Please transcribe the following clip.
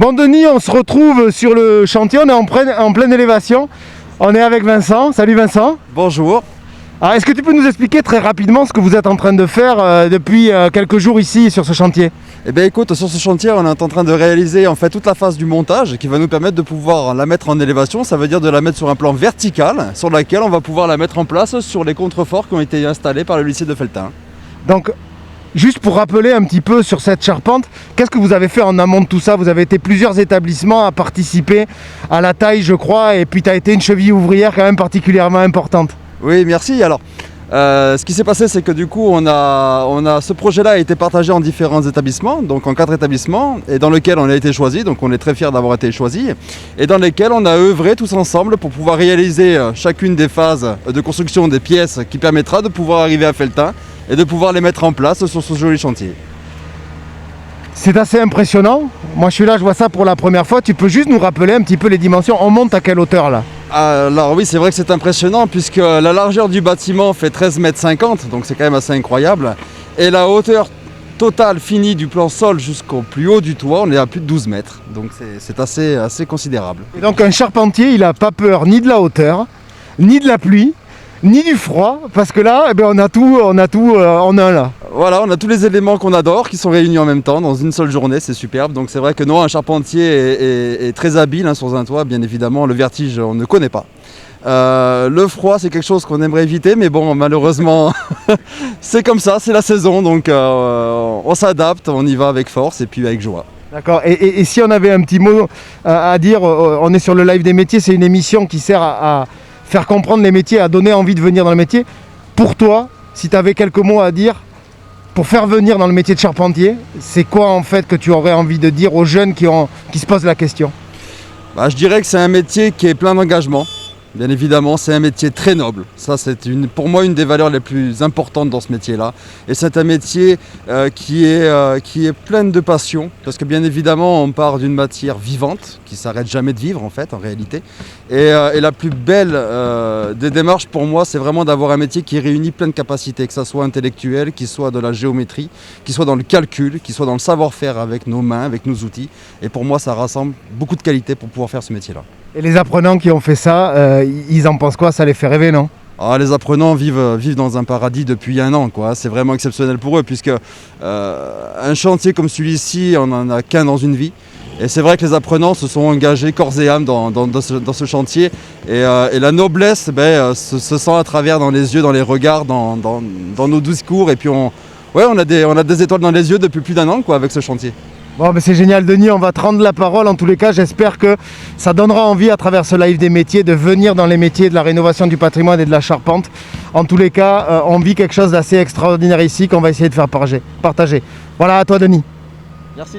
Bon Denis, on se retrouve sur le chantier, on est en pleine élévation. On est avec Vincent. Salut Vincent. Bonjour. Alors est-ce que tu peux nous expliquer très rapidement ce que vous êtes en train de faire depuis quelques jours ici sur ce chantier? Eh bien écoute, sur ce chantier, on est en train de réaliser en fait toute la phase du montage qui va nous permettre de pouvoir la mettre en élévation. Ça veut dire de la mettre sur un plan vertical sur lequel on va pouvoir la mettre en place sur les contreforts qui ont été installés par le lycée de Felletin. Donc juste pour rappeler un petit peu sur cette charpente, qu'est-ce que vous avez fait en amont de tout ça? Vous avez été plusieurs établissements à participer à la taille, je crois, et puis tu as été une cheville ouvrière quand même particulièrement importante. Oui, merci. Alors, ce qui s'est passé, c'est que du coup, ce projet-là a été partagé en différents établissements, donc en 4 établissements, et dans lesquels on a été choisi, donc on est très fiers d'avoir été choisi, et dans lesquels on a œuvré tous ensemble pour pouvoir réaliser chacune des phases de construction des pièces qui permettra de pouvoir arriver à Felletin et de pouvoir les mettre en place sur ce joli chantier. C'est assez impressionnant. Moi je suis là, je vois ça pour la première fois. Tu peux juste nous rappeler un petit peu les dimensions? On monte à quelle hauteur là? Alors oui, c'est vrai que c'est impressionnant puisque la largeur du bâtiment fait 13,50 m, donc c'est quand même assez incroyable. Et la hauteur totale finie du plan sol jusqu'au plus haut du toit, on est à plus de 12 mètres. Donc c'est assez considérable. Et donc un charpentier, il n'a pas peur ni de la hauteur, ni de la pluie, ni du froid, parce que là, eh bien, on a tout en un là. Voilà, on a tous les éléments qu'on adore qui sont réunis en même temps dans une seule journée, c'est superbe. Donc c'est vrai que non, un charpentier est très habile sur un toit, bien évidemment. Le vertige, on ne connaît pas. Le froid, c'est quelque chose qu'on aimerait éviter, mais bon, malheureusement, c'est comme ça, c'est la saison. Donc on s'adapte, on y va avec force et puis avec joie. D'accord, et si on avait un petit mot à dire, on est sur le live des métiers, c'est une émission qui sert à faire comprendre les métiers, à donner envie de venir dans le métier. Pour toi, si tu avais quelques mots à dire, pour faire venir dans le métier de charpentier, c'est quoi en fait que tu aurais envie de dire aux jeunes qui se posent la question? Je dirais que c'est un métier qui est plein d'engagement. Bien évidemment, c'est un métier très noble. Ça, c'est pour moi une des valeurs les plus importantes dans ce métier-là. Et c'est un métier qui est plein de passion. Parce que bien évidemment, on part d'une matière vivante, qui ne s'arrête jamais de vivre en fait, en réalité. Et la plus belle des démarches pour moi, c'est vraiment d'avoir un métier qui réunit plein de capacités, que ça soit intellectuel, qu'il soit de la géométrie, qu'il soit dans le calcul, qu'il soit dans le savoir-faire avec nos mains, avec nos outils. Et pour moi, ça rassemble beaucoup de qualités pour pouvoir faire ce métier-là. Et les apprenants qui ont fait ça, ils en pensent quoi? Ça les fait rêver, non? Les apprenants vivent dans un paradis depuis un an, quoi. C'est vraiment exceptionnel pour eux, puisque un chantier comme celui-ci, on n'en a qu'un dans une vie. Et c'est vrai que les apprenants se sont engagés corps et âme dans ce chantier. Et la noblesse se sent à travers dans les yeux, dans les regards, dans nos discours. Et puis on a des étoiles dans les yeux depuis plus d'un an, quoi, avec ce chantier. Bon, mais c'est génial Denis, on va te rendre la parole. En tous les cas, j'espère que ça donnera envie à travers ce live des métiers de venir dans les métiers de la rénovation du patrimoine et de la charpente. En tous les cas, on vit quelque chose d'assez extraordinaire ici qu'on va essayer de faire partager. Voilà, à toi Denis. Merci.